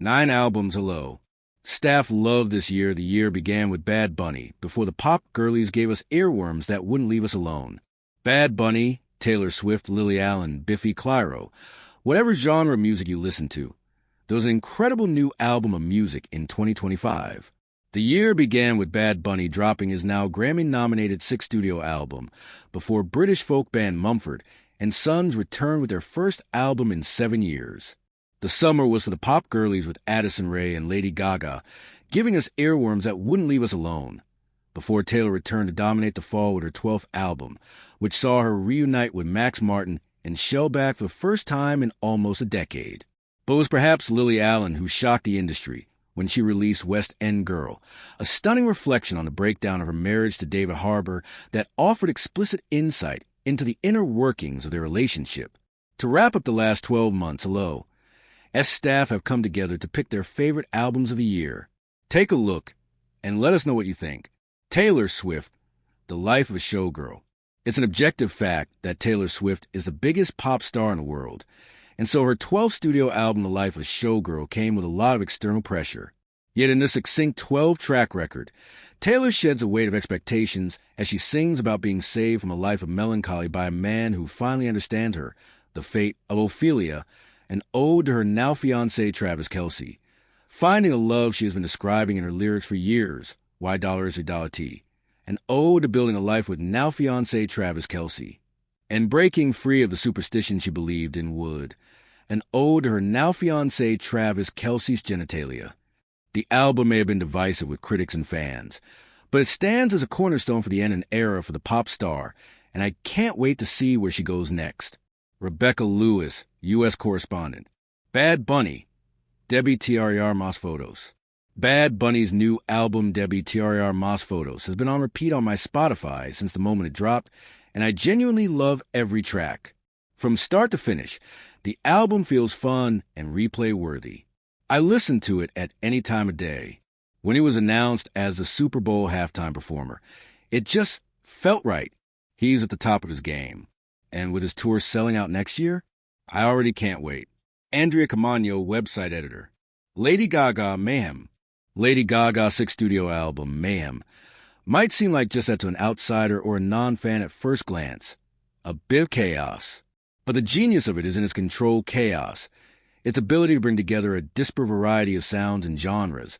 9 albums, hello. Staff loved this year. The year began with Bad Bunny, before the pop girlies gave us earworms that wouldn't leave us alone. Bad Bunny, Taylor Swift, Lily Allen, Biffy Clyro. Whatever genre of music you listen to, there was an incredible new album of music in 2025. The year began with Bad Bunny dropping his now Grammy-nominated 6th studio album, before British folk band Mumford & Sons returned with their first album in 7 years. The summer was for the pop girlies with Addison Rae and Lady Gaga, giving us earworms that wouldn't leave us alone, before Taylor returned to dominate the fall with her 12th album, which saw her reunite with Max Martin and Shellback for the first time in almost a decade. But it was perhaps Lily Allen who shocked the industry when she released West End Girl, a stunning reflection on the breakdown of her marriage to David Harbour that offered explicit insight into the inner workings of their relationship. To wrap up the last 12 months, hello, staff have come together to pick their favorite albums of the year. Take a look and let us know what you think. Taylor Swift, The Life of a Showgirl. It's an objective fact that Taylor Swift is the biggest pop star in the world, and so her 12th studio album, The Life of a Showgirl, came with a lot of external pressure. Yet in this succinct 12-track record, Taylor sheds a weight of expectations as she sings about being saved from a life of melancholy by a man who finally understands her, the fate of Ophelia, an ode to her now-fiancé Travis Kelce, finding a love she has been describing in her lyrics for years, Why Dollar Is a Dollar T, an ode to building a life with now-fiancé Travis Kelce, and breaking free of the superstition she believed in would, an ode to her now-fiancé Travis Kelce's genitalia. The album may have been divisive with critics and fans, but it stands as a cornerstone for the end of an era for the pop star, and I can't wait to see where she goes next. Rebecca Lewis, U.S. correspondent. Bad Bunny, Debbie TRR Mas Photos. Bad Bunny's new album, Debbie TRR Mas Photos, has been on repeat on my Spotify since the moment it dropped, and I genuinely love every track. From start to finish, the album feels fun and replay-worthy. I listen to it at any time of day. When he was announced as the Super Bowl halftime performer, it just felt right. He's at the top of his game. And with his tour selling out next year, I already can't wait. Andrea Camano, website editor. Lady Gaga, Mayhem. Lady Gaga's 6th studio album, Mayhem, might seem like just that to an outsider or a non-fan at first glance. A bit of chaos. But the genius of it is in its controlled chaos, its ability to bring together a disparate variety of sounds and genres,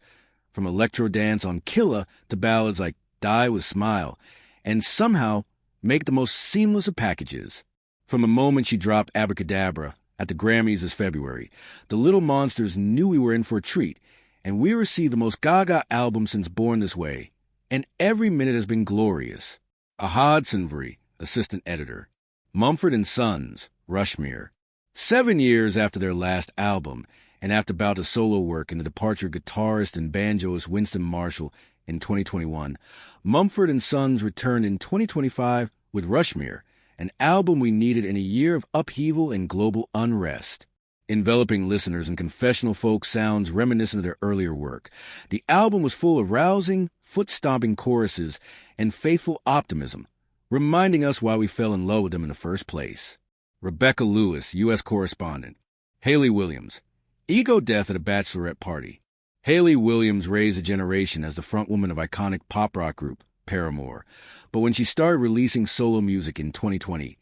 from electro dance on Killa to ballads like Die With Smile, and somehow make the most seamless of packages. From the moment she dropped Abracadabra at the Grammys this February, the Little Monsters knew we were in for a treat, and we received the most Gaga album since Born This Way, and every minute has been glorious. Ahad Sanvari, assistant editor. Mumford & Sons, Rushmere. 7 years after their last album, and after bout of solo work and the departure of guitarist and banjoist Winston Marshall in 2021, Mumford & Sons returned in 2025 with Rushmere, an album we needed in a year of upheaval and global unrest. Enveloping listeners in confessional folk sounds reminiscent of their earlier work, the album was full of rousing, foot-stomping choruses and faithful optimism, reminding us why we fell in love with them in the first place. Rebecca Lewis, U.S. correspondent. Hayley Williams. Ego death at a bachelorette party. Hayley Williams raised a generation as the frontwoman of iconic pop rock group Paramore, but when she started releasing solo music in 2020,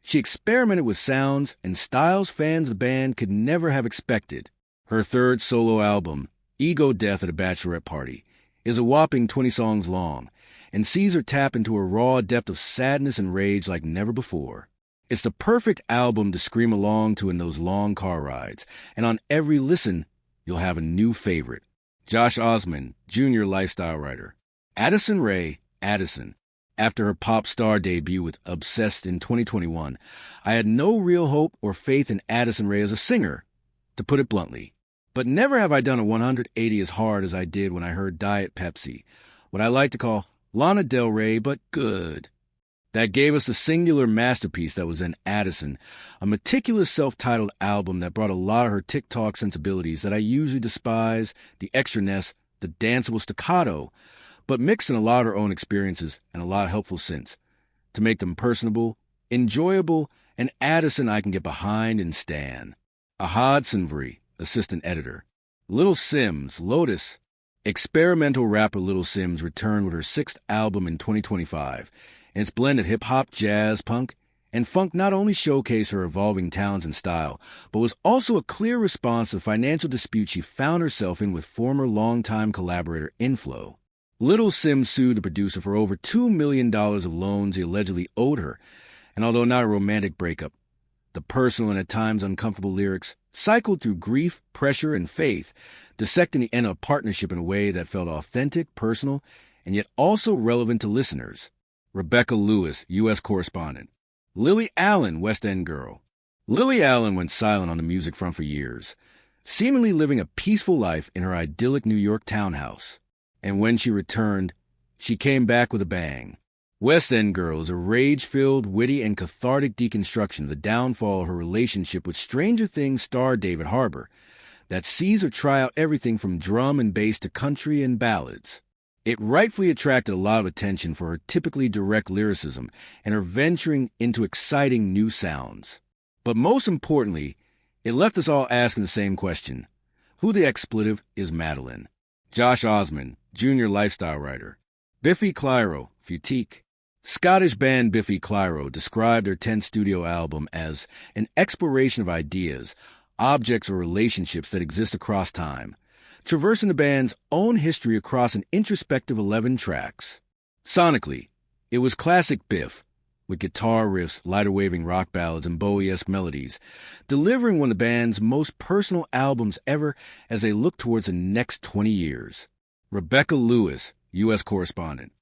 she experimented with sounds and styles fans of the band could never have expected. Her third solo album, Ego Death at a Bachelorette Party, is a whopping 20 songs long and sees her tap into a raw depth of sadness and rage like never before. It's the perfect album to scream along to in those long car rides, and on every listen, you'll have a new favorite. Josh Osmond, junior lifestyle writer. Addison Rae, Addison. After her pop star debut with Obsessed in 2021, I had no real hope or faith in Addison Rae as a singer, to put it bluntly. But never have I done a 180 as hard as I did when I heard Diet Pepsi, what I like to call Lana Del Rey, but good. That gave us the singular masterpiece that was in Addison, a meticulous self-titled album that brought a lot of her TikTok sensibilities that I usually despise, the extraness, the danceable staccato, but mixed in a lot of her own experiences and a lot of helpful synths to make them personable, enjoyable, and Addison I can get behind and stan. Ahad Sanvari, assistant editor. Little Simz, Lotus. Experimental rapper Little Simz returned with her sixth album in 2025, and its blend of hip-hop, jazz, punk, and funk not only showcased her evolving talents and style, but was also a clear response to the financial dispute she found herself in with former longtime collaborator Inflo. Little Simz sued the producer for over $2 million of loans he allegedly owed her, and although not a romantic breakup, the personal and at times uncomfortable lyrics cycled through grief, pressure, and faith, dissecting the end of a partnership in a way that felt authentic, personal, and yet also relevant to listeners. Rebecca Lewis, U.S. correspondent. Lily Allen, West End girl. Lily Allen went silent on the music front for years, seemingly living a peaceful life in her idyllic New York townhouse. And when she returned, she came back with a bang. West End Girl is a rage-filled, witty, and cathartic deconstruction of the downfall of her relationship with Stranger Things star David Harbour that sees her try out everything from drum and bass to country and ballads. It rightfully attracted a lot of attention for her typically direct lyricism and her venturing into exciting new sounds. But most importantly, it left us all asking the same question. Who the expletive is Madeline? Josh Osmond, junior lifestyle writer. Biffy Clyro, Futique. Scottish band Biffy Clyro described their 10th studio album as an exploration of ideas, objects, or relationships that exist across time, traversing the band's own history across an introspective 11 tracks. Sonically, it was classic Biff, with guitar riffs, lighter-waving rock ballads, and Bowie-esque melodies, delivering one of the band's most personal albums ever as they look towards the next 20 years. Rebecca Lewis, U.S. correspondent.